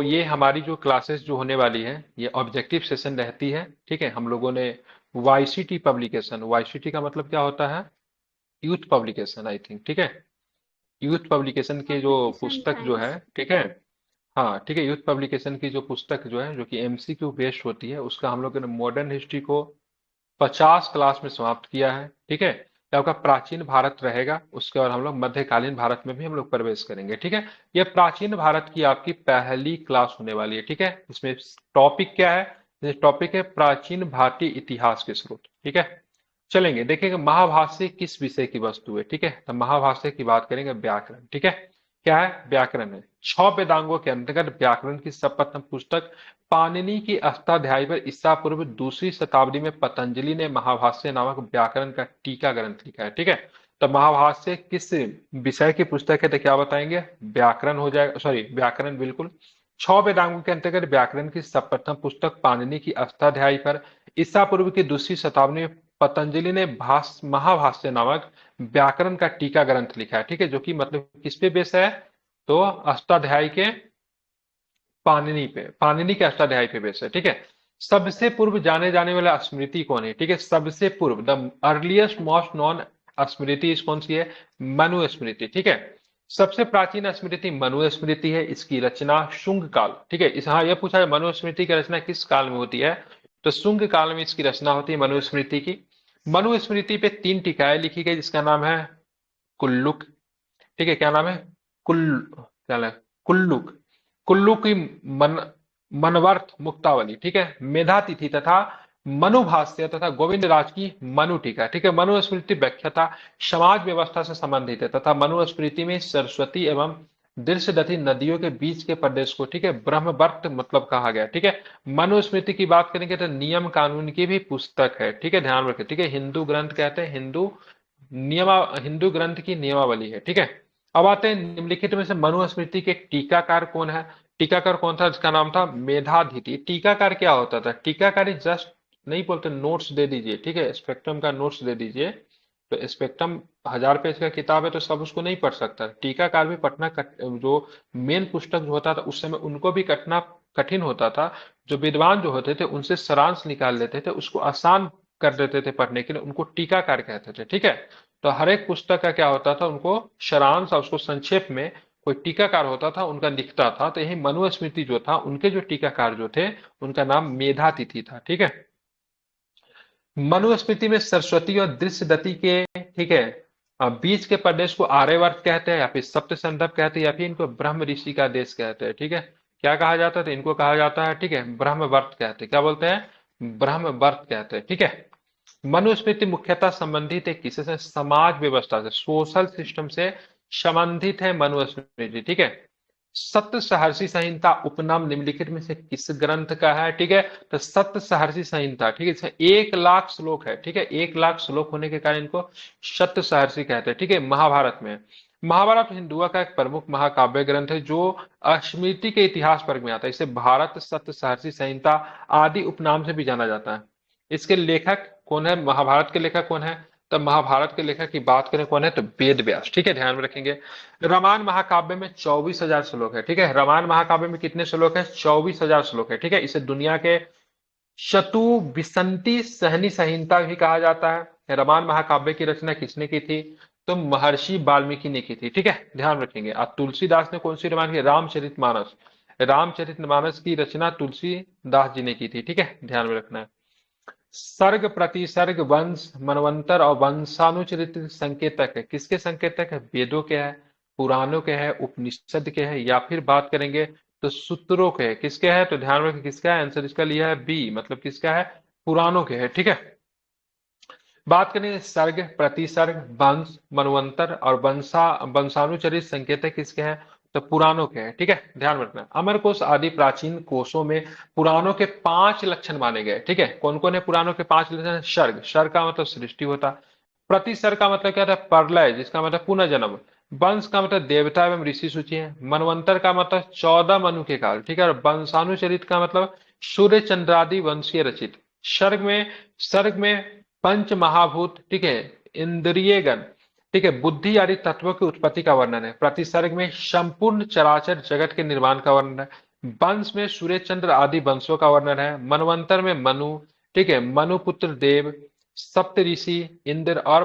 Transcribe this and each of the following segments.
ये हमारी जो क्लासेस जो होने वाली है ये ऑब्जेक्टिव सेशन रहती है। ठीक है, हम लोगों ने वाईसीटी पब्लिकेशन, वाईसीटी का मतलब क्या होता है, यूथ पब्लिकेशन आई थिंक। ठीक है, यूथ पब्लिकेशन के जो पब्लिकेशन पुस्तक जो है, साइंस। ठीक है, हाँ ठीक है, यूथ पब्लिकेशन की जो पुस्तक जो है जो कि एमसीक्यू बेस्ड होती है, उसका हम लोगों ने मॉडर्न हिस्ट्री को 50 क्लास में समाप्त किया है। ठीक है, तो आपका प्राचीन भारत रहेगा, उसके बाद हम लोग मध्यकालीन भारत में भी हम लोग प्रवेश करेंगे। ठीक है, ये प्राचीन भारत की आपकी पहली क्लास होने वाली है। ठीक है, इसमें टॉपिक क्या है, ये टॉपिक है प्राचीन भारतीय इतिहास के स्रोत। ठीक है, चलेंगे देखेंगे महाभाष्य किस विषय की वस्तु है। ठीक है, तो महाभाष्य की बात करेंगे व्याकरण। ठीक है, क्या है, व्याकरण है। 6 वेदांगों के अंतर्गत व्याकरण की सर्वप्रथम पुस्तक पाणिनि की अष्टाध्यायी पर ईसा पूर्व दूसरी शताब्दी में पतंजलि ने महाभाष्य नामक व्याकरण का टीका ग्रंथ लिखा है। ठीक है, तो महाभाष्य किस विषय की पुस्तक है, तो क्या बताएंगे, व्याकरण हो जाएगा, सॉरी व्याकरण बिल्कुल। 6 वेदांगों के अंतर्गत व्याकरण की सर्वप्रथम पुस्तक पाणिनि की अष्टाध्यायी पर ईसा पूर्व की दूसरी शताब्दी में पतंजलि ने महाभाष्य नामक व्याकरण का टीका ग्रंथ लिखा है। ठीक है, जो कि मतलब किस पे बेस है, तो अष्टाध्यायी के, पाणिनि पे, पाणिनि के अष्टाध्यायी पे बेस है। ठीक है, सबसे पूर्व जाने जाने वाला स्मृति कौन है, ठीक है, सबसे पूर्व द अर्लीस्ट मोस्ट नॉन स्मृति इस कौन सी है, मनु स्मृति। ठीक है, सबसे प्राचीन स्मृति मनु स्मृति है, इसकी रचना शुंग काल। ठीक है, इस हाँ यह पूछा है मनु स्मृति की रचना किस काल में होती है, तो शुंग काल में इसकी रचना होती है मनु स्मृति की। मनु स्मृति पे 3 टीकाएं लिखी गई, जिसका नाम है कुल्लुक। ठीक है, क्या नाम है, कुल क्या नाम है, कुल्लुक। कुल्लू की मन मनवर्थ मुक्तावली। ठीक है, मेधातिथि तथा मनुभाष्य तथा गोविंद राज की मनु टीका। ठीक है, मनुस्मृति व्याख्याता समाज व्यवस्था से संबंधित है तथा मनुस्मृति में सरस्वती एवं दृश्यदती नदियों के बीच के प्रदेश को, ठीक है, ब्रह्मवर्त मतलब कहा गया। ठीक है, मनुस्मृति की बात करेंगे तो नियम कानून की भी पुस्तक है। ठीक है, ध्यान रखें। ठीक है, हिंदू ग्रंथ कहते हैं, हिंदू ग्रंथ की नियमावली है। ठीक है, अब आते हैं निम्नलिखित में से मनुस्मृति के टीकाकार कौन है। टीकाकार कौन था, जिसका नाम था मेधातिथि। टीकाकार क्या होता था, टीकाकार जस्ट नहीं बोलते, नोट्स दे दीजिए। ठीक है, स्पेक्ट्रम का नोट्स दे दीजिए। तो स्पेक्ट्रम 1000 पेज का किताब है, तो सब उसको नहीं पढ़ सकता। टीकाकार भी पढ़ना जो मेन पुस्तक जो होता था उस समय उनको भी कटना कठिन होता था। जो विद्वान जो होते थे उनसे सारांश निकाल लेते थे, उसको आसान कर देते थे पढ़ने के लिए, उनको टीकाकार कहते थे। ठीक है, तो हर एक पुस्तक का क्या होता था, उनको सारांश और उसको संक्षेप में कोई टीकाकार होता था, उनका लिखता था। तो यही मनुस्मृति जो था, उनके जो टीकाकार जो थे, उनका नाम मेधातिथि था। ठीक है, मनुस्मृति में सरस्वती और दृश्यदती के, ठीक है, बीच के प्रदेश को आर्यवर्त कहते हैं, या फिर सप्त संदर्भ कहते हैं, या फिर इनको ब्रह्म ऋषि का देश कहते हैं। ठीक है, क्या कहा जाता है, तो इनको कहा जाता है, ठीक है, ब्रह्मवर्त कहते हैं। क्या बोलते हैं, ब्रह्मवर्त कहते हैं। ठीक है, मनुस्मृति मुख्यतः संबंधित है किससे से, समाज व्यवस्था से, सोशल सिस्टम से संबंधित है मनुस्मृति। ठीक है, सप्त सहर्षि संहिता उपनाम निम्नलिखित में से किस ग्रंथ का है। ठीक है, तो सप्त सहर्षि संहिता, ठीक है, इसमें 1 लाख श्लोक है। ठीक है, 1 लाख श्लोक होने के कारण इनको सप्त सहर्षि कहते हैं। ठीक है, महाभारत में, महाभारत हिंदुओं का एक प्रमुख महाकाव्य ग्रंथ है जो स्मृति के इतिहास वर्ग में आता है। इसे भारत सप्त सहर्षि संहिता आदि उपनाम से भी जाना जाता है। इसके लेखक कौन है, महाभारत के लेखक कौन है, तब महाभारत के लेखक की बात करें कौन है, तो वेद व्यास। ठीक है, ध्यान में रखेंगे। रामायण महाकाव्य में 24,000 श्लोक है। ठीक है, रामायण महाकाव्य में कितने श्लोक है, 24,000 श्लोक है। ठीक है, इसे दुनिया के चतुविंशति सहनी संहिता भी कहा जाता है। रामायण महाकाव्य की रचना किसने की थी, तो महर्षि वाल्मीकि ने की थी। ठीक है, ध्यान रखेंगे। और तुलसीदास ने कौन सी रामायण की, रामचरितमानस, रामचरितमानस की रचना तुलसीदास जी ने की थी। ठीक है, ध्यान में रखना है। सर्ग प्रतिसर्ग वंश मनवंतर और वंशानुचरित संकेतक है, किसके संकेतक है, वेदों के है, पुराणों के है, उपनिषद के है, या फिर बात करेंगे तो सूत्रों के है, किसके है, तो ध्यान रखें किसका है, आंसर इसका लिया है बी, मतलब किसका है, पुराणों के है। ठीक है, बात करें सर्ग प्रतिसर्ग वंश मनवंतर और वंशानुचरित संकेतक किसके हैं, तो पुराणों के हैं। ठीक है, ध्यान रखना। अमर कोश आदि प्राचीन कोशों में पुराणों के 5 लक्षण माने गए। ठीक है, कौन कौन है पुराणों के 5 लक्षण, सर्ग, सर्ग का मतलब सृष्टि होता, प्रतिसर्ग का मतलब क्या था, प्रलय, जिसका मतलब पुनर्जन्म, वंश का मतलब देवता एवं ऋषि सूची है, मनवंतर का मतलब 14 मनु के काल। ठीक है, और वंशानुचरित का मतलब सूर्य चंद्रादि वंशीय रचित। सर्ग में पंच महाभूत, ठीक है, इंद्रिय गण, ठीक है, बुद्धि आदि तत्वों की उत्पत्ति का वर्णन है। प्रतिसर्ग में संपूर्ण चराचर जगत के निर्माण का वर्णन है। वंश में सूर्य चंद्र आदि वंशों का वर्णन है। मनवंतर में मनु, ठीक है, मनु पुत्र देव, सप्तऋषि, इंद्र और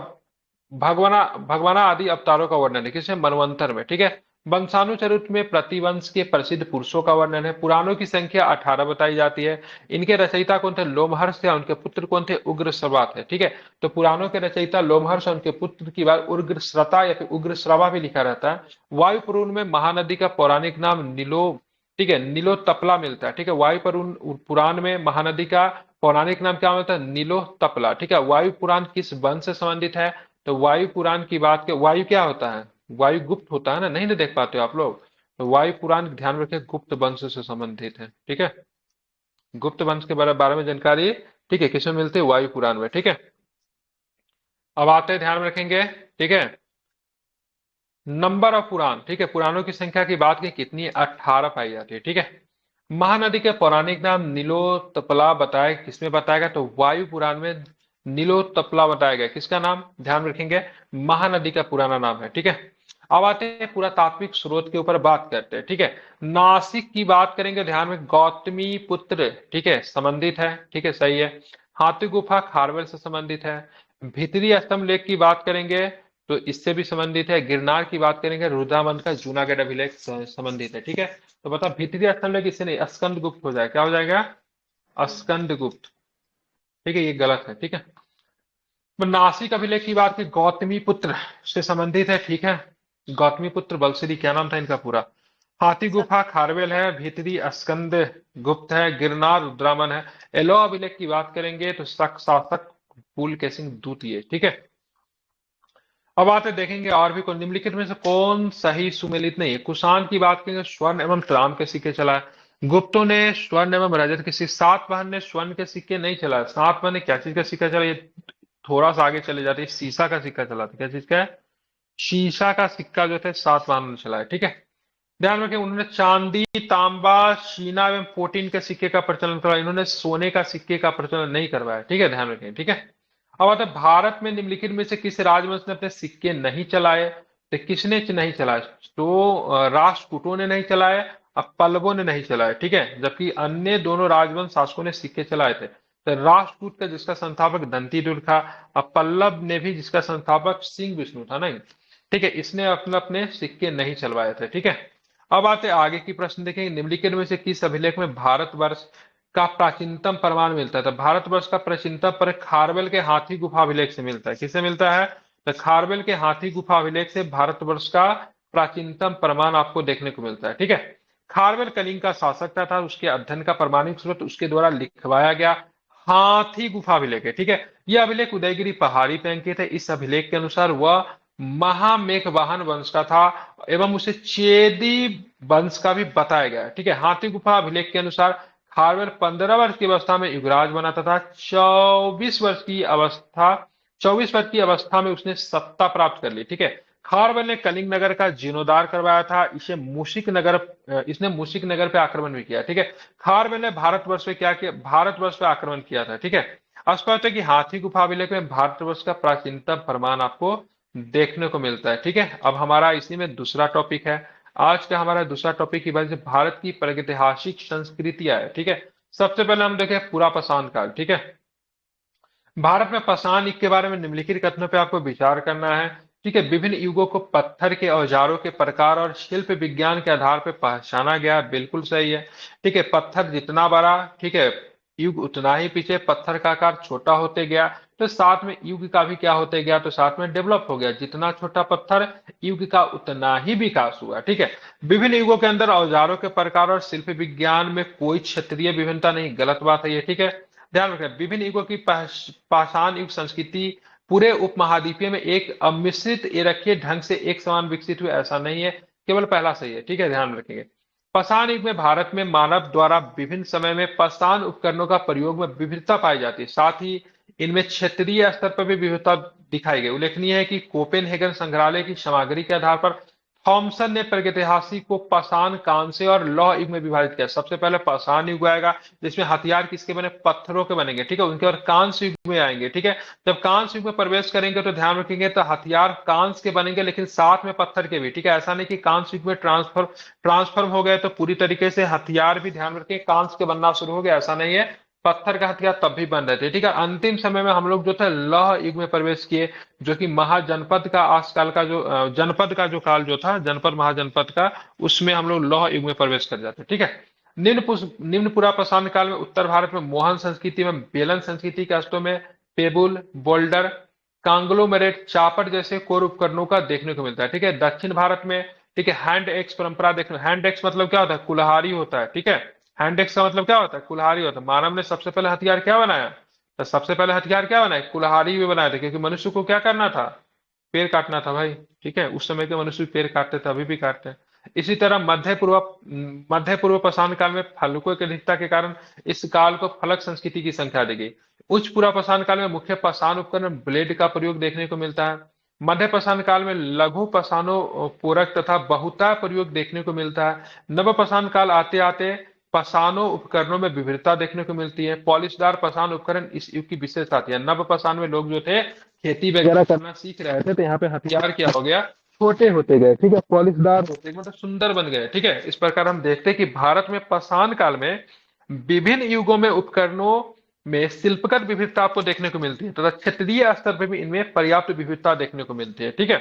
भगवाना भगवाना आदि अवतारों का वर्णन है किसमें, मनवंतर में, ठीक है। वंशानुचरित में प्रतिवंश के प्रसिद्ध पुरुषों का वर्णन है। पुराणों की संख्या 18 बताई जाती है। इनके रचयिता कौन थे, लोमहर्ष थे, और उनके पुत्र कौन थे, उग्रश्रवा थे, ठीक है। तो पुराणों के रचयिता लोमहर्ष और उनके पुत्र की बात उग्रश्रता या फिर उग्रश्रवा भी लिखा रहता है। वायु पुराण में महानदी का पौराणिक नाम नीलो, ठीक है, नीलो तपला मिलता है, ठीक है। वायु पुराण में महानदी का पौराणिक नाम क्या मिलता है, नीलो तपला, ठीक है। वायु पुराण किस वंश से संबंधित है, तो वायु पुराण की बात के, वायु क्या होता है, वायु गुप्त होता है ना, नहीं ना देख पाते हो आप लोग। तो वायु पुराण ध्यान रखें गुप्त वंश से संबंधित है, ठीक है। गुप्त वंश के बारे में जानकारी, ठीक है, किसमें मिलती है, वायु पुराण में, ठीक है। अब आते हैं, ध्यान में रखेंगे, ठीक है, नंबर ऑफ पुराण, ठीक है। पुराणों की संख्या की बात की कितनी है, 18 पाई जाती है, ठीक है। महानदी के पौराणिक नाम नीलोत्पला बताया, किसमें बताया गया, तो वायु पुराण में नीलोत्पला बताया गया। किसका नाम, ध्यान रखेंगे, महानदी का पुराना नाम है, ठीक है। अब आते हैं पुरातात्विक स्रोत के ऊपर बात करते हैं, ठीक है। नासिक की बात करेंगे, ध्यान में, गौतमी पुत्र, ठीक है, संबंधित है, ठीक है, सही है। हाथी गुफा खारवेल से संबंधित है। भीतरी स्तंभ लेख की बात करेंगे तो इससे भी संबंधित है। गिरनार की बात करेंगे, रुद्रामंद का जूनागढ़ अभिलेख संबंधित है, ठीक है। तो बता, भीतरी स्तंभ लेख इससे नहीं, स्कंद गुप्त हो जाएगा, क्या हो जाएगा, स्कंद गुप्त, ठीक है, ये गलत है, ठीक है। नासिक अभिलेख की बात की, गौतमी पुत्र से संबंधित है, ठीक है। गौतमी पुत्र बलश्री, क्या नाम था इनका पूरा। हाथी गुफा खारवेल है, भीतरी स्कंद गुप्त है, गिरनार रुद्रामन है। एलो अभिलेख की बात करेंगे तो शक शासक पुलकेशिन द्वितीय, ठीक है। अब आते देखेंगे और भी कौन, निम्नलिखित में से कौन सही सुमेलित नहीं है। कुषाण की बात करेंगे, स्वर्ण एवं ताम्र के सिक्के चलाए। गुप्तों ने स्वर्ण एवं रजत के सिक्के, सातवाहन ने स्वर्ण के सिक्के नहीं चलाए। सातवाहन ने क्या चीज का सिक्का चला, ये थोड़ा सा आगे चले जाते हैं, शीशा का सिक्का चला था। क्या चीज का है, शीशा का सिक्का जो थे सातवाहन ने चलाया, ठीक है। ध्यान रखें, उन्होंने चांदी, तांबा, शीना एवं पोटीन के सिक्के का प्रचलन करवाया। इन्होंने सोने का सिक्के का प्रचलन नहीं करवाया, ठीक है, ध्यान रखें, ठीक है। अब आता है, भारत में निम्नलिखित में से किस राजवंश ने अपने सिक्के नहीं चलाए, तो किसने नहीं चलाए, तो राष्ट्रकूटों ने नहीं चलाए, अब पल्लवों ने नहीं चलाए, ठीक है। जबकि अन्य दोनों राजवंश शासकों ने सिक्के चलाए थे। तो राष्ट्रकूट का जिसका संस्थापक दंती दुर्ग था, अब पल्लव ने भी जिसका संस्थापक सिंह विष्णु था, नहीं, ठीक है, इसने अपने अपने सिक्के नहीं चलवाए थे, ठीक है। अब आते आगे की प्रश्न देखेंगे, निम्नलिखित में से किस अभिलेख में भारतवर्ष का प्राचीनतम प्रमाण मिलता है, तो भारतवर्ष का प्राचीनतम पर खारवेल के हाथी गुफा अभिलेख से मिलता है। किससे मिलता है, तो खारवेल के हाथी गुफा अभिलेख से भारतवर्ष का प्राचीनतम प्रमाण आपको देखने को मिलता है, ठीक है। खारवेल कलिंग का शासक था, उसके अध्ययन का प्रमाणिक स्रोत उसके द्वारा लिखवाया गया हाथी गुफा अभिलेख है, ठीक है। यह अभिलेख उदयगिरी पहाड़ी पे अंकित है। इस अभिलेख के अनुसार वह महामेघवाहन वंश का था एवं उसे चेदी वंश का भी बताया गया है, ठीक है। हाथी गुफा अभिलेख के अनुसार खारवेल 15 वर्ष की अवस्था में युवराज बना तथा 24 वर्ष की अवस्था में उसने सत्ता प्राप्त कर ली, ठीक है। खारवेल ने कलिंग नगर का जीर्णोद्धार करवाया था। इसने मूशिक नगर पे आक्रमण भी किया, ठीक है। खारवेल ने भारतवर्ष पे क्या किया, भारतवर्ष पे आक्रमण किया था, ठीक है। स्पष्ट है कि हाथी गुफा अभिलेख में भारतवर्ष का प्राचीनतम प्रमाण आपको देखने को मिलता है, ठीक है। अब हमारा इसी में दूसरा टॉपिक है, आज का हमारा दूसरा टॉपिक की वजह से भारत की प्रागैतिहासिक संस्कृतियां है, ठीक है। सबसे पहले हम देखें पूरा पाषाण काल, ठीक है। भारत में पाषाण युग के बारे में निम्नलिखित कथनों पे आपको विचार करना है, ठीक है। विभिन्न युगों को पत्थर के औजारों के प्रकार और शिल्प विज्ञान के आधार पर पहचाना गया, बिल्कुल सही है, ठीक है। पत्थर जितना बड़ा, ठीक है, युग उतना ही पीछे पत्थर का आकार छोटा होते गया, तो साथ में युग का भी क्या होते गया, तो साथ में डेवलप हो गया। जितना छोटा पत्थर, युग का उतना ही विकास हुआ, ठीक है। विभिन्न युगों के अंदर औजारों के प्रकार और शिल्प विज्ञान में कोई क्षेत्रीय विभिन्नता नहीं, गलत बात है ये, ठीक है। ध्यान रखें, विभिन्न युगों की पाषाण युग संस्कृति पूरे उपमहाद्वीपीय में एक अमिश्रित ये रखिए ढंग से एक समान विकसित हुए, ऐसा नहीं है, केवल पहला सही है, ठीक है, ध्यान रखेंगे। पाषाण युग में भारत में मानव द्वारा विभिन्न समय में पाषाण उपकरणों का प्रयोग में विविधता पाई जाती है, साथ ही इनमें क्षेत्रीय स्तर पर भी विविधता दिखाई गई। उल्लेखनीय है कि कोपेनहेगन संग्रहालय की सामग्री के आधार पर थॉमसन ने प्रागैतिहासिक को पाषाण, कांस्य और लौह युग में विभाजित किया। सबसे पहले पाषाण युग आएगा, जिसमें हथियार किसके बने, पत्थरों के बनेंगे, ठीक है। उनके बाद कांस्य युग में आएंगे, ठीक है। जब कांस्य युग में प्रवेश करेंगे तो ध्यान रखेंगे तो हथियार कांस्य के बनेंगे, लेकिन साथ में पत्थर के भी, ठीक है। ऐसा नहीं कि कांस्य युग में ट्रांसफर हो गए तो पूरी तरीके से हथियार भी, ध्यान रखें, कांस्य के बनना शुरू हो गया, ऐसा नहीं है। पत्थर का हथियार तब भी बन रहे थे, ठीक है। अंतिम समय में हम लोग जो थे लौह युग में प्रवेश किए, जो कि महाजनपद का आजकल का जो जनपद का जो काल जो था, जनपद महाजनपद का, उसमें हम लोग लौह युग में प्रवेश कर जाते हैं, ठीक है। निम्न पुरा पाषाण काल में उत्तर भारत में मोहन संस्कृति में बेलन संस्कृति के अस्तों में पेबुल, बोल्डर, कांग्लोमेरेट, चापट जैसे कोर उपकरणों का देखने को मिलता है, ठीक है। दक्षिण भारत में, ठीक है, हैंड एक्स परंपरा देखने, हैंड एक्स मतलब क्या होता है, कुल्हाड़ी होता है, ठीक है। हैंड एक्स का मतलब क्या होता है, कुल्हाड़ी होता है। मानव ने सबसे पहले हथियार क्या बनाया, तो सबसे पहले हथियार क्या बनाए, कुल्हाड़ी भी बनाए थे, क्योंकि मनुष्य को क्या करना था, पेड़ काटना था भाई, ठीक है। उस समय के मनुष्य पेड़ काटते थे, अभी भी काटते हैं। इसी तरह मध्य पूर्व पाषाण काल में फलकों की अधिकता के कारण इस काल को फलक संस्कृति की संख्या दी गई। उच्च पूर्व पाषाण काल में मुख्य पाषाण उपकरण ब्लेड का प्रयोग देखने को मिलता है। मध्य पाषाण काल में लघु पाषाणों पूरक तथा बहुता प्रयोग देखने को मिलता है। नव पाषाण काल आते आते पाषाणों उपकरणों में विविधता देखने को मिलती है। पॉलिशदार पाषाण उपकरण इस युग की विशेषता थी। नव पाषाण में लोग जो थे खेती वगैरह करना सीख रहे थे, तो यहाँ पे हथियार क्या हो गया, छोटे होते गए, ठीक है, पॉलिशदार होते गए, मतलब सुंदर बन गए, ठीक है। इस प्रकार हम देखते हैं कि भारत में पाषाण काल में विभिन्न युगों में उपकरणों में शिल्पगत विविधता आपको देखने को मिलती है, तथा क्षेत्रीय स्तर पर भी इनमें पर्याप्त विविधता देखने को मिलती है, ठीक है।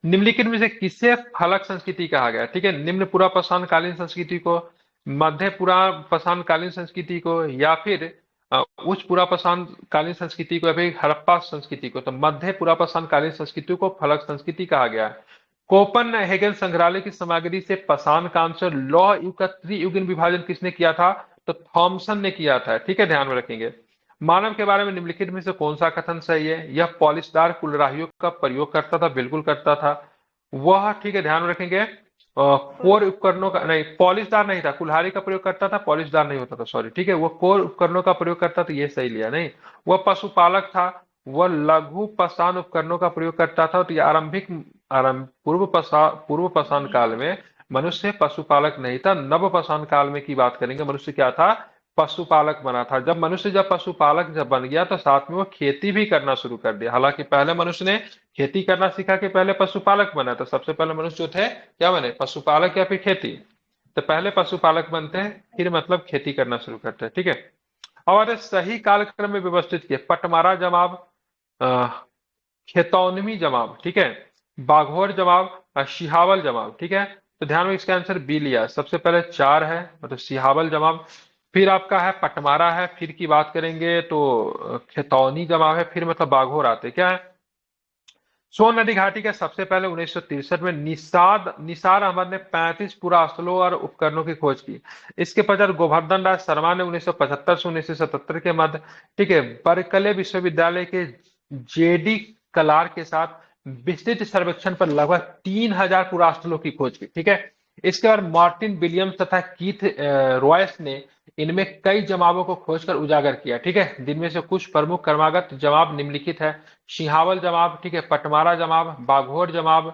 निम्नलिखित में से किसे फलक संस्कृति कहा गया, ठीक है। निम्न पुरा पाषाण कालीन संस्कृति को, मध्य पुरा पाषाण कालीन संस्कृति को, या फिर उच्च पुरा पाषाण कालीन संस्कृति को, या फिर हड़प्पा संस्कृति को। तो मध्य पुरा पाषाण कालीन संस्कृति को फलक संस्कृति कहा गया है। कोपनहेगन संग्रहालय की सामग्री से पाषाण काल से लौह युग का त्रियुगीन विभाजन किसने किया था, तो थॉमसन ने किया था, ठीक है, ध्यान में रखेंगे। मानव के बारे में निम्नलिखित में से कौन सा कथन सही है, यह पॉलिशदार कुल्हाड़ियों का प्रयोग करता था, बिल्कुल करता था वह, ठीक है, ध्यान में रखेंगे। कोर उपकरणों का नहीं, पॉलिशदार नहीं था, कुल्हाड़ी का प्रयोग करता था, पॉलिशदार नहीं होता था, सॉरी, ठीक है। वो कोर उपकरणों का प्रयोग करता था, ये सही लिया नहीं। वह पशुपालक था। वह लघु पाषाण उपकरणों का प्रयोग करता था। तो ये पूर्व पाषाण काल में मनुष्य पशुपालक नहीं था। नव पाषाण काल में की बात करेंगे, मनुष्य क्या था, पशुपालक बना था। जब पशुपालक जब बन गया तो साथ में वो खेती भी करना शुरू कर दिया। हालांकि पहले मनुष्य ने खेती करना सीखा कि पहले पशुपालक बना, तो सबसे पहले मनुष्य जो थे क्या बने, पशुपालक या फिर खेती। तो पहले पशुपालक बनते हैं, फिर मतलब खेती करना शुरू करते हैं, ठीक है। और सही कालक्रम में व्यवस्थित किए, पटमारा जमाव, खेतौनवी जमाव, ठीक है, बाघोर जमाव, सिहावल जमाव, ठीक है। तो ध्यान में इसका आंसर बी लिया। सबसे पहले चार है, मतलब सिहावल जमाव, फिर आपका है पटमारा है, फिर की बात करेंगे तो खेतौनी जमाव है, फिर मतलब बाघोर आते क्या है। सोन नदी घाटी के सबसे पहले 1963 में निसार अहमद ने 35 पुरास्थलों और उपकरणों की खोज की। इसके पश्चात गोवर्धन राज शर्मा ने 1975 से 1977 के मध्य, ठीक है, बर्कले विश्वविद्यालय के जेडी कलार के साथ विस्तृत सर्वेक्षण पर लगभग 3000 पुरास्थलों की खोज की, ठीक है। इसके बाद मार्टिन विलियम्स तथा कीथ रॉयस ने इनमें कई जमावों को खोजकर उजागर किया, ठीक है। जिनमें से कुछ प्रमुख क्रमागत जवाब निम्नलिखित है। सिंहावल जमाव, ठीक है, पटमारा जमाव, बाघोर जमाव,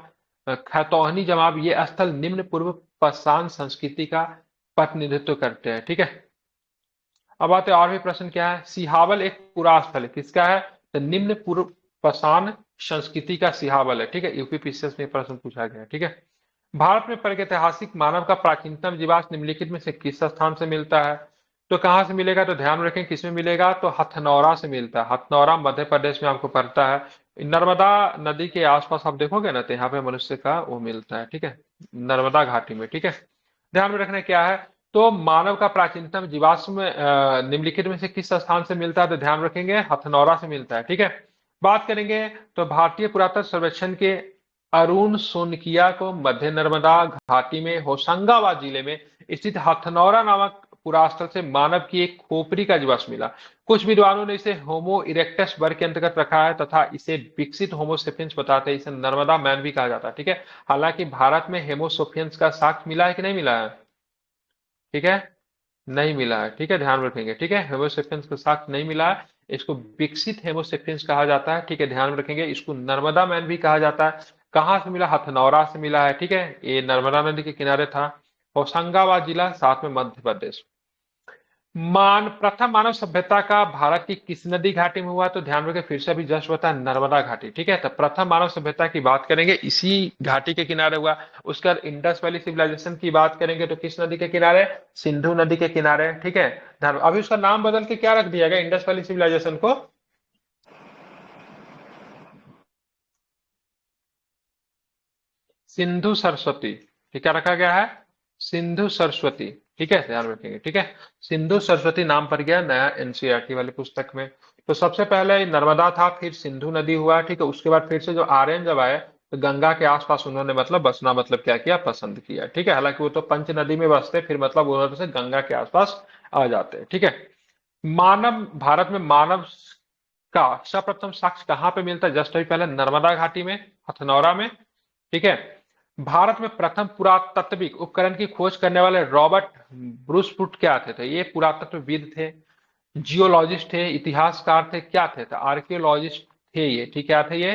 खतौहनी जमाव, ये स्थल निम्न पूर्व पाषाण संस्कृति का प्रतिनिधित्व करते हैं, ठीक है। अब आते हैं और भी प्रश्न क्या है। सिहावल एक पुरा स्थल है, किसका है, तो निम्न पूर्व पाषाण संस्कृति का सिहावल है, ठीक है। यूपीपीसीएस में प्रश्न पूछा गया, ठीक है। भारत में प्रागैतिहासिक मानव का प्राचीनतम जीवाश्म निम्नलिखित में से किस स्थान से मिलता है, तो कहां से मिलेगा, तो ध्यान रखें किसमें मिलेगा, तो हथनौरा से मिलता है। हथनौरा मध्य प्रदेश में आपको पड़ता है। नर्मदा नदी के आसपास आप देखोगे ना, तो यहाँ पे मनुष्य का वो मिलता है, ठीक है, नर्मदा घाटी में, ठीक है। ध्यान में रखना क्या है, तो मानव का प्राचीनतम जीवाश्म निम्नलिखित में से किस स्थान से मिलता है, तो ध्यान रखेंगे हथनौरा से मिलता है, ठीक है। बात करेंगे तो भारतीय पुरातत्व सर्वेक्षण के अरुण सोनकिया को मध्य नर्मदा घाटी में होशंगाबाद जिले में स्थित हथनौरा नामक पुरास्थल से मानव की एक खोपड़ी का जीवाश्म मिला। कुछ विद्वानों ने इसे होमो इरेक्टस वर्ग के अंतर्गत रखा है तथा इसे विकसित होमोसेपियंस बताते हैं। इसे नर्मदा मैन भी कहा जाता है, ठीक है। हालांकि भारत में हेमोसेपियंस का साक्ष्य मिला है कि नहीं मिला है, ठीक है, नहीं मिला है, ठीक है, ध्यान रखेंगे, ठीक है। हेमोसेपियंस का साक्ष्य नहीं मिला है, इसको विकसित हेमोसेपियंस कहा जाता है, ठीक है, ध्यान रखेंगे। इसको नर्मदा मैन भी कहा जाता है। कहाँ से मिला? हथनौरा से मिला है, ठीक है, ये नर्मदा नदी के किनारे था। होशंगाबाद जिला, साथ में मध्य प्रदेश। प्रथम मानव सभ्यता का भारत की किस नदी घाटी में हुआ? तो ध्यान रखें, फिर से अभी जस्ट बताया, नर्मदा घाटी, ठीक है। तो प्रथम मानव सभ्यता की बात करेंगे, इसी घाटी के किनारे हुआ। उसका इंडस वैली सिविलाइजेशन की बात करेंगे तो किस नदी के किनारे? सिंधु नदी के किनारे, ठीक है। अभी उसका नाम बदल के क्या रख दिया गया इंडस वैली सिविलाइजेशन को? सिंधु सरस्वती, ठीक है, रखा गया है सिंधु सरस्वती, ठीक है, ध्यान रखेंगे, ठीक है। सिंधु सरस्वती नाम पड़ गया नया एनसीईआरटी वाली पुस्तक में। तो सबसे पहले नर्मदा था, फिर सिंधु नदी हुआ, ठीक है। उसके बाद फिर से जो आर्यन जब आए तो गंगा के आसपास उन्होंने मतलब बसना मतलब क्या किया? पसंद किया, ठीक है। हालांकि वो तो पंच नदी में बसते, फिर मतलब उन्होंने से गंगा के आसपास आ जाते हैं, ठीक है। मानव भारत में मानव का सर्वप्रथम साक्ष्य कहाँ पे मिलता है? जस्ट अभी पहले नर्मदा घाटी में, हथनौरा में, ठीक है। भारत में प्रथम पुरातात्विक उपकरण की खोज करने वाले रॉबर्ट ब्रूसफुट क्या थे? तो ये पुरातत्वविद थे, जियोलॉजिस्ट थे, इतिहासकार थे, क्या थे? तो आर्कियोलॉजिस्ट थे ये, ठीक है। क्या थे ये?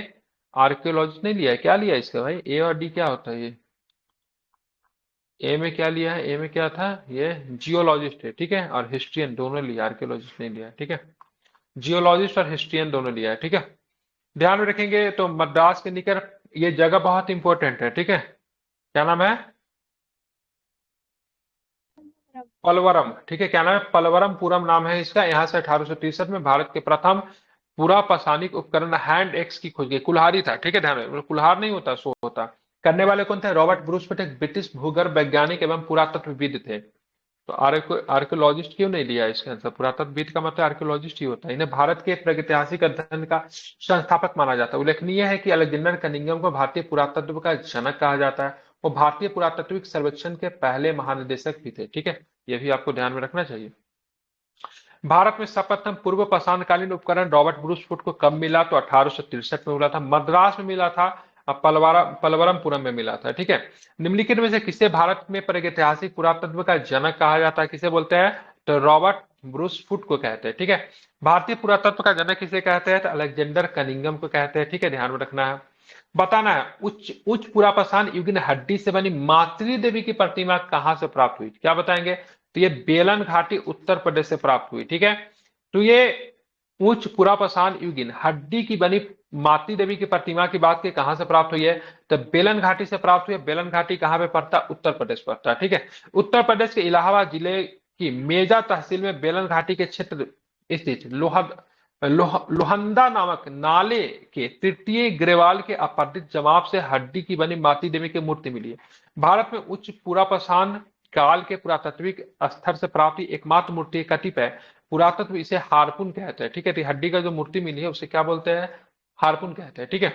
आर्कियोलॉजिस्ट नहीं लिया है, क्या लिया है इसका भाई? ए और डी क्या होता है ये? ए में क्या लिया है? ए में क्या था ये? जियोलॉजिस्ट है, ठीक है, और हिस्ट्रियन दोनों लिया, आर्कियोलॉजिस्ट नहीं लिया है, ठीक है। जियोलॉजिस्ट और हिस्ट्रियन दोनों लिया है, ठीक है। ध्यान में रखेंगे तो मद्रास के निकट ये जगह बहुत इंपॉर्टेंट है, ठीक है। क्या नाम है? पलवरम, ठीक है। क्या नाम है? पलवरमपुरम नाम है इसका। यहाँ से 1863 में भारत के प्रथम पूरा पाषाणिक उपकरण हैंड एक्स की खोज गई। कुल्हाड़ी था, ठीक है, ध्यान में, कुल्हार नहीं होता, सो होता। करने वाले कौन थे? रॉबर्ट ब्रूसफिट, एक ब्रिटिश भूगर्भ वैज्ञानिक एवं पुरातत्वविद थे। तो आर्कियोलॉजिस्ट क्यों नहीं लिया इसके आंसर? पुरातत्वविद का मतलब आर्कियोलॉजिस्ट ही होता है। इन्हें भारत के प्रागैतिहासिक अध्ययन का संस्थापक माना जाता है। उल्लेखनीय है कि अलेक्जेंडर कनिंघम को भारतीय पुरातत्व का जनक कहा जाता है। वो भारतीय पुरातात्विक सर्वेक्षण के पहले महानिदेशक भी थे, ठीक है। ये भी आपको ध्यान में रखना चाहिए। भारत में सर्वप्रथम पूर्व पाषाणकालीन उपकरण रॉबर्ट ब्रूसफुट को कब मिला? तो 1863 में मिला था, मद्रास में मिला था, और पलवरमपुरम में मिला था, ठीक है। निम्नलिखित में से किसे भारत में प्रागैतिहासिक पुरातत्व का जनक कहा जाता है? किसे बोलते हैं? तो रॉबर्ट ब्रूसफुट को कहते हैं, ठीक है। भारतीय पुरातत्व का जनक किसे कहते हैं? तो अलेक्जेंडर कनिंघम को कहते हैं, ठीक है, ध्यान में रखना है। बताना है, उच्च उच्च पुरापाषाण युगीन हड्डी से बनी मातृ देवी की प्रतिमा कहां से प्राप्त हुई? क्या बताएंगे? तो ये बेलन घाटी उत्तर प्रदेश से प्राप्त हुई, ठीक है। तो ये उच्च पुरापाषाण युगीन हड्डी की बनी मातृ देवी की प्रतिमा की बात की, कहां से प्राप्त हुई है? तो बेलन घाटी से प्राप्त हुई है। बेलन घाटी कहां पे पड़ता है? उत्तर प्रदेश पड़ता है, ठीक है। उत्तर प्रदेश के इलाहाबाद जिले की मेजा तहसील में बेलन घाटी के क्षेत्र स्थित लोहंदा नामक नाले के तृतीय ग्रेवाल के अपरदित जमाव से हड्डी की बनी मातृ देवी की मूर्ति मिली है। भारत में उच्च पुरापाषाण काल के पुरातात्विक स्तर से प्राप्त एकमात्र मूर्ति कतिपय पुरातत्व इसे हारपुन कहते हैं, ठीक है। तो हड्डी का जो मूर्ति मिली है उसे क्या बोलते हैं? हारपुन कहते हैं, ठीक है।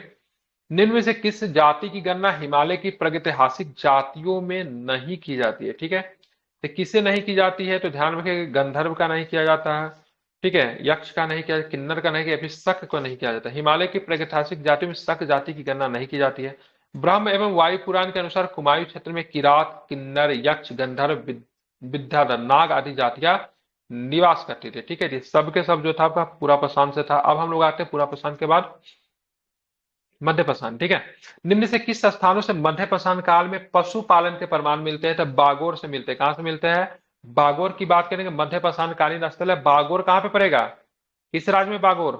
निम्न में से किस जाति की गणना हिमालय की प्रागैतिहासिक जातियों में नहीं की जाती है? ठीक है, तो किसे नहीं की जाती है? तो ध्यान रखिए, गंधर्व का नहीं किया जाता है, ठीक है, यक्ष का नहीं किया, किन्नर का नहीं किया, फिर शक को नहीं किया जाता। हिमालय की प्रागैतिहासिक जातियों में शक जाति की गणना नहीं की जाती है। ब्रह्म एवं वायु पुराण के अनुसार कुमायूं क्षेत्र में किरात, किन्नर, यक्ष, गंधर्व, विद्याधर, नाग आदि जातियां निवास करती थी, ठीक है। ये सब के सब जो था आपका पूरा पाषाण से था। अब हम लोग आते हैं पूरा पाषाण के बाद मध्य पाषाण, ठीक है। निम्न से किस स्थानों से मध्य पाषाण काल में पशुपालन के प्रमाण मिलते हैं? तो बागोर से मिलते हैं। कहां से मिलते हैं? बागोर की बात करेंगे, मध्य पाषाण कालीन स्थल है बागोर। कहां पे पड़ेगा? किस राज्य में बागोर?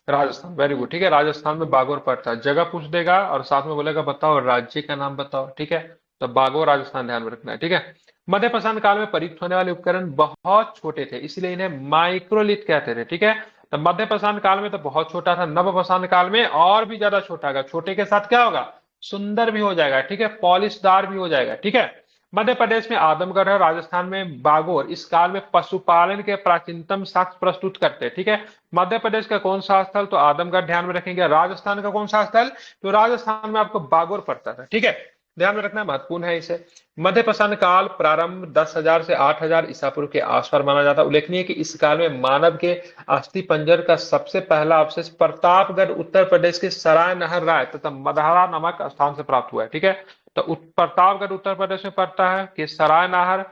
राजस्थान, वेरी गुड, ठीक है, राजस्थान में बागोर पड़ता है। जगह पूछ देगा और साथ में बोलेगा बताओ राज्य का नाम बताओ, ठीक है। तो बागोर राजस्थान ध्यान में रखना है, ठीक है। मध्य पाषाण काल में प्रयुक्त होने वाले उपकरण बहुत छोटे थे, इसलिए इन्हें माइक्रोलिथ कहते थे, ठीक है। तो मध्य पाषाण काल में तो बहुत छोटा था, नव पाषाण काल में और भी ज्यादा छोटा होगा। छोटे के साथ क्या होगा? सुंदर भी हो जाएगा, ठीक है, पॉलिशदार भी हो जाएगा, ठीक है। मध्य प्रदेश में आदमगढ़ और राजस्थान में बागोर इस काल में पशुपालन के प्राचीनतम साक्ष्य प्रस्तुत करते हैं, ठीक है। मध्य प्रदेश का कौन सा स्थल? तो आदमगढ़ ध्यान में रखेंगे। राजस्थान का कौन सा स्थल? तो राजस्थान में आपको बागोर पड़ता था, ठीक है, ध्यान में रखना, महत्वपूर्ण है इसे। मध्य पाषाण काल प्रारंभ 10,000 से 8,000 ईसा पूर्व के आसपास माना जाता है। उल्लेखनीय है कि इस काल में मानव के अस्थि पंजर का सबसे पहला अवशेष प्रतापगढ़ उत्तर प्रदेश के सराय नहर राय तथा मदहरा नामक स्थान से प्राप्त हुआ है, ठीक है। तो प्रतापगढ़ उत्तर प्रदेश में पड़ता है कि सराय नहर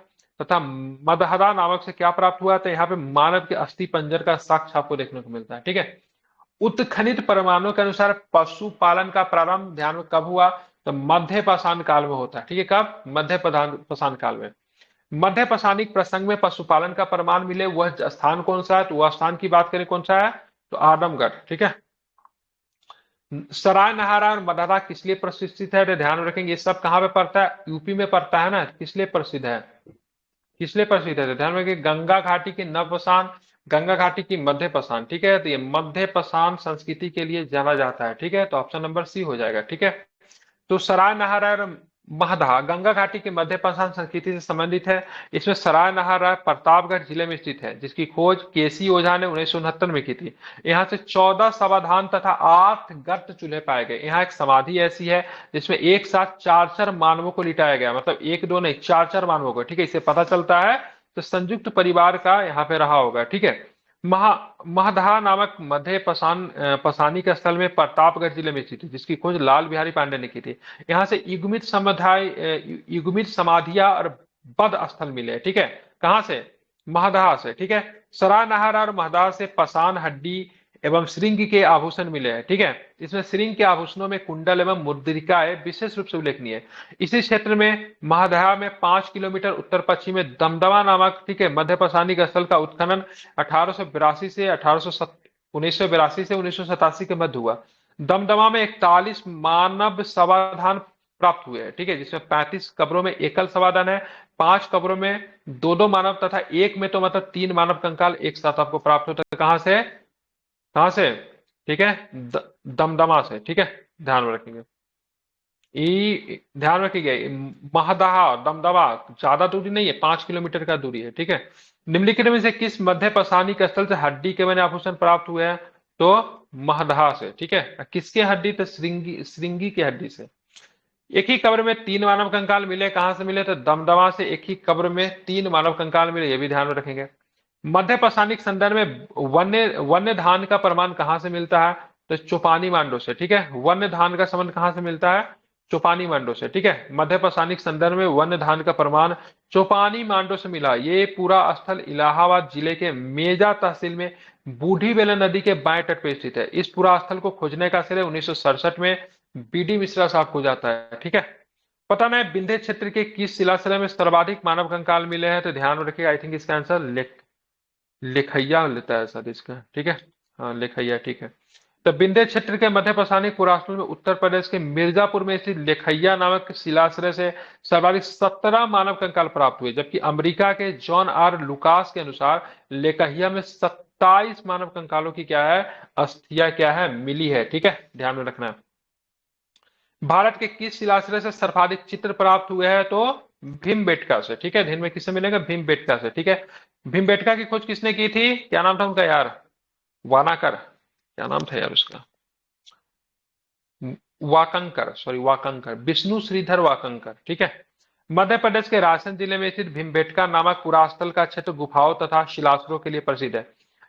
तथा मदहरा नामक से क्या प्राप्त हुआ? तो यहाँ पे मानव के अस्थि पंजर का साक्ष्य आपको देखने को मिलता है, ठीक है। उत्खनित प्रमाणों के अनुसार पशुपालन का प्रारंभ ध्यान में कब हुआ? तो मध्य पाषाण काल में होता है। ठीक है, कब? मध्य पाषाण काल में। मध्य पाषाणिक प्रसंग में पशुपालन का प्रमाण मिले वह स्थान कौन सा है? तो वह स्थान की बात करें कौन सा है? तो आदमगढ़। ठीक है। सराय नहारा और मदरा किस लिए प्रशिक्षित है? तो ध्यान में रखेंगे ये सब कहाँ पे पड़ता है? यूपी में पड़ता है ना। किस लिए प्रसिद्ध है? किस लिए प्रसिद्ध है? तो ध्यान में रखिए, गंगा घाटी की नवपाषाण, गंगा घाटी की मध्य पाषाण। ठीक है, तो ये मध्य पाषाण संस्कृति के लिए जाना जाता है। ठीक है, तो ऑप्शन नंबर सी हो जाएगा। ठीक है। तो सराय नहारा और महदहा गंगा घाटी के मध्य पाषाण संस्कृति से संबंधित है। इसमें सराय नहारा प्रतापगढ़ जिले में स्थित है, जिसकी खोज केसी ओझा ने 1969 में की थी। यहाँ से 14 समाधान तथा 8 गर्त चूल्हे पाए गए। यहाँ एक समाधि ऐसी है जिसमें एक साथ चार चार मानवों को लिटाया गया, मतलब एक दो नहीं, चार चार मानवों को। ठीक है, इससे पता चलता है तो संयुक्त परिवार का यहाँ पे रहा होगा। ठीक है। महा महदहा नामक मध्य पसानी के स्थल में प्रतापगढ़ जिले में स्थित है, जिसकी खोज लाल बिहारी पांडे ने की थी। यहाँ से युग्मित समुदाय, युग्मित समाधियां और बद स्थल मिले। ठीक है, कहाँ से? महदहा से। ठीक है। सराय नहारा और महदहा से पाषाण हड्डी एवं श्रृंग के आभूषण मिले हैं। ठीक है, इसमें श्रृंग के आभूषणों में कुंडल एवं मुद्रिकाएं विशेष रूप से उल्लेखनीय है। इसी क्षेत्र में महदहा में 5 किलोमीटर उत्तर पश्चिम में दमदमा नामक, ठीक है, मध्य पाषाणिक स्थल का उत्खनन 1882 से 1982 से 1987 के मध्य हुआ। दमदमा में 41 मानव समाधान प्राप्त हुए हैं। ठीक है, जिसमें 35 कब्रों में एकल समाधान है, 5 कब्रों में दो दो मानव तथा एक में तो मतलब 3 मानव कंकाल एक साथ आपको प्राप्त होता है। कहां से? कहां से? ठीक है, दमदमा से। ठीक है, ध्यान में रखेंगे। ध्यान रखिएगा, महदहा दमदमा ज्यादा दूरी नहीं है, 5 किलोमीटर का दूरी है। ठीक है। निम्नलिखित में से किस मध्य पाषाणिक स्थल से हड्डी के बने आभूषण प्राप्त हुए हैं? तो महदहा से। ठीक है, किसके हड्डी? तो श्रृंगी, श्रृंगी की हड्डी से। एक ही कब्र में 3 मानव कंकाल मिले, कहां से मिले? तो दमदमा से एक ही कब्र में 3 मानव कंकाल मिले, ये भी ध्यान में रखेंगे। मध्य पाषाणिक संदर्भ में वन्य वन्य धान का प्रमाण कहां से मिलता है? तो चौपानी मांडो से। ठीक है, वन्य धान का संबंध कहां से मिलता है? चौपानी मांडो से। ठीक है, मध्य पाषाणिक संदर्भ में वन्य धान का प्रमाण चौपानी मांडो से मिला। ये पूरा स्थल इलाहाबाद जिले के मेजा तहसील में बूढ़ी बेलन नदी के बाएं तट पर स्थित है। इस पूरा स्थल को खोजने का श्रेय 1967 में बीडी मिश्रा साहब को जाता है। ठीक है। पता नहीं विंध्य क्षेत्र के किस शिलाश्रय में सर्वाधिक मानव कंकाल मिले हैं? तो ध्यान में रखिएगा, आई थिंक इसका आंसर लेखैया लेता है सर इसका। ठीक है, हाँ लेखैया। ठीक है, तो विंध्य क्षेत्र के मध्य पाषाणिक पुरातत्व में उत्तर प्रदेश के मिर्जापुर में स्थित लेखैया नामक शिलाश्रय से सर्वाधिक 17 मानव कंकाल प्राप्त हुए, जबकि अमेरिका के जॉन आर लुकास के अनुसार लेखैया में 27 मानव कंकालों की क्या है? अस्थियां क्या है? मिली है। ठीक है, ध्यान में रखना। भारत के किस शिलाश्रय से सर्वाधिक चित्र प्राप्त हुए हैं? तो भीमबेटका से। ठीक है, ध्यान में किससे मिलेगा? भीमबेटका से। ठीक है, भीमबेटका की खोज किसने की थी? क्या नाम था उनका यार? वानाकर, क्या नाम था यार उसका? वाकंकर, सॉरी वाकंकर, विष्णु श्रीधर वाकंकर। ठीक है। मध्य प्रदेश के रायसेन जिले में स्थित भीमबेटका नामक पुरास्थल का क्षेत्र गुफाओं तथा शिलाश्रयों के लिए प्रसिद्ध है,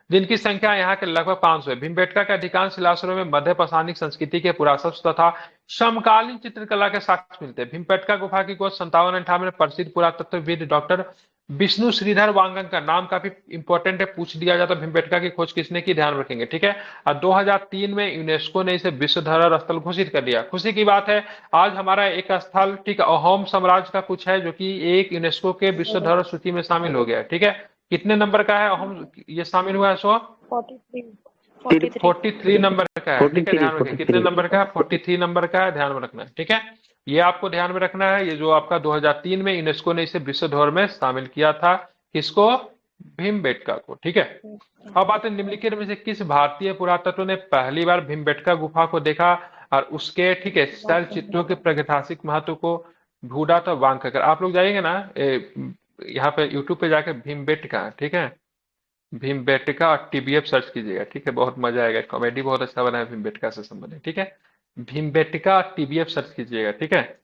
जिनकी संख्या यहाँ के लगभग 500 है। भीमबेटका के अधिकांश शिलाश्रयों में मध्य पाषाणिक संस्कृति के पुरातत्व तथा समकालीन चित्रकला के साक्ष्य मिलते हैं। भीमबेटका गुफा की खोज 57-58 में प्रसिद्ध पुरातत्वविद डॉक्टर विष्णु श्रीधर वांगन का नाम काफी इंपॉर्टेंट है, पूछ दिया जाता है भीमबेटका की खोज किसने की? ध्यान रखेंगे। ठीक है, और 2003 में यूनेस्को ने इसे विश्व धरोहर स्थल घोषित कर दिया। खुशी की बात है, आज हमारा एक स्थल, ठीक है, अहोम साम्राज्य का कुछ है जो कि एक यूनेस्को के विश्व धरोहर सूची में शामिल हो गया। ठीक है, कितने नंबर का है अहोम? ये शामिल हुआ है 43 नंबर का है। ठीक है, ध्यान रखें, कितने नंबर का है? 43 नंबर का है, ध्यान में रखना है। ठीक है, ये आपको ध्यान में रखना है। ये जो आपका 2003 में यूनेस्को ने इसे विश्व धरोहर में शामिल किया था, किसको? भीमबेटका को। ठीक है, अब बात है निम्नलिखित में से किस भारतीय पुरातत्व ने पहली बार भीमबेटका गुफा को देखा और उसके, ठीक है, शैल चित्रों के प्रागैतिहासिक महत्व को ढूंढा? तो वांककर। आप लोग जाइएगा ना यहाँ पे यूट्यूब पे जाके भीमबेटका, ठीक है, भीमबेटका और टीबीएफ सर्च कीजिएगा। ठीक है, बहुत मजा आएगा, कॉमेडी बहुत अच्छा बना है भीमबेटका से संबंधित। ठीक है, भीमबेटका और टीबीएफ सर्च कीजिएगा। ठीक है,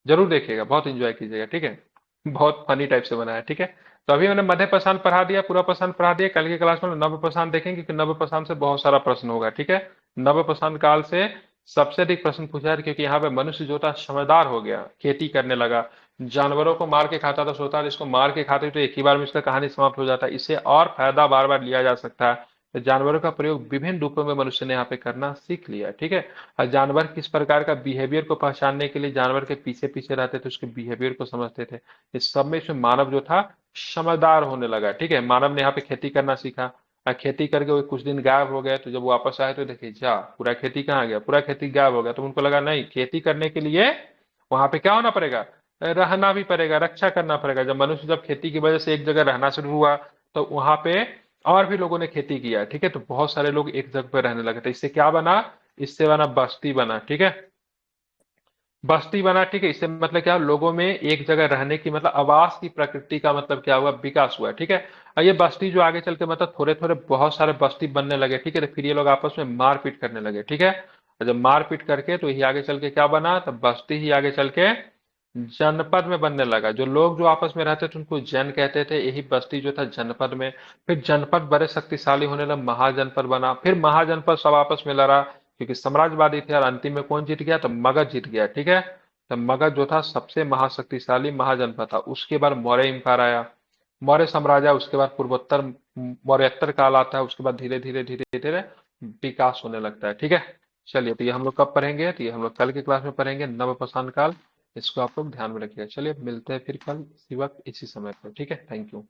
जरूर देखिएगा, बहुत एंजॉय कीजिएगा। ठीक है, बहुत फनी टाइप से बना है। ठीक है, तो अभी मैंने मध्य पाषाण पढ़ा दिया, पूरा पाषाण पढ़ा दिया। कल की क्लास में नव पाषाण देखेंगे, क्योंकि नव पाषाण से बहुत सारा प्रश्न होगा। ठीक है, नव पाषाण काल से सबसे अधिक प्रश्न पूछा है, क्योंकि यहाँ पे मनुष्य जो था समझदार हो गया, खेती करने लगा, जानवरों को मार के खाता था, सोता था इसको मार के खाते तो एक ही बार में इसका कहानी समाप्त हो जाता है। इससे और फायदा बार बार लिया जा सकता है, तो जानवरों का प्रयोग विभिन्न रूपों में मनुष्य ने यहाँ पे करना सीख लिया, ठीक है। और जानवर किस प्रकार का बिहेवियर को पहचानने के लिए जानवर के पीछे पीछे रहते थे, उसके बिहेवियर को समझते थे। इस सब में इसमें मानव जो था समझदार होने लगा, ठीक है। मानव ने यहाँ पे खेती करना सीखा, खेती करके वो कुछ दिन गायब हो गए, तो जब वो वापस आए तो देखिए जा पूरा खेती कहाँ गया, पूरा खेती गायब हो गया। तो उनको लगा नहीं, खेती करने के लिए वहां पे क्या होना पड़ेगा, रहना भी पड़ेगा, रक्षा करना पड़ेगा। जब मनुष्य जब खेती की वजह से एक जगह रहना शुरू हुआ, तो वहां पे और भी लोगों ने खेती किया, ठीक है। तो बहुत सारे लोग एक जगह पे रहने लगे, तो इससे क्या बना, इससे बना बस्ती बना, ठीक है। बस्ती बना, ठीक है। इससे मतलब क्या, लोगों में एक जगह रहने की मतलब आवास की प्रकृति का मतलब क्या हुआ, विकास हुआ, ठीक है। और ये बस्ती जो आगे चल के मतलब थोड़े थोड़े बहुत सारे बस्ती बनने लगे, ठीक है। तो फिर ये लोग आपस में मारपीट करने लगे, ठीक है। और जब मारपीट करके तो यही आगे चल के क्या बना, तो बस्ती ही आगे चल के जनपद में बनने लगा। जो लोग जो आपस में रहते थे उनको जन कहते थे, यही बस्ती जो था जनपद में। फिर जनपद बड़े शक्तिशाली होने लगा, महाजनपद बना। फिर महाजनपद सब आपस में लड़ा, क्योंकि साम्राज्यवादी थे, और अंतिम में कौन जीत गया, तो मगध जीत गया, ठीक है। तो मगध जो था सबसे महाशक्तिशाली महाजनपद था। उसके बाद मौर्य एम्पायर आया, मौर्य साम्राज्य, उसके बाद पूर्वोत्तर मौर्योत्तर काल आता है। उसके बाद धीरे धीरे धीरे धीरे विकास होने लगता है, ठीक है। चलिए, तो ये हम लोग कब पढ़ेंगे, तो ये हम लोग कल की क्लास में पढ़ेंगे, नवपाषाण काल। इसको आप लोग ध्यान में रखिएगा। चलिए मिलते हैं फिर कल इसी वक्त इसी समय पर, ठीक है। Thank you.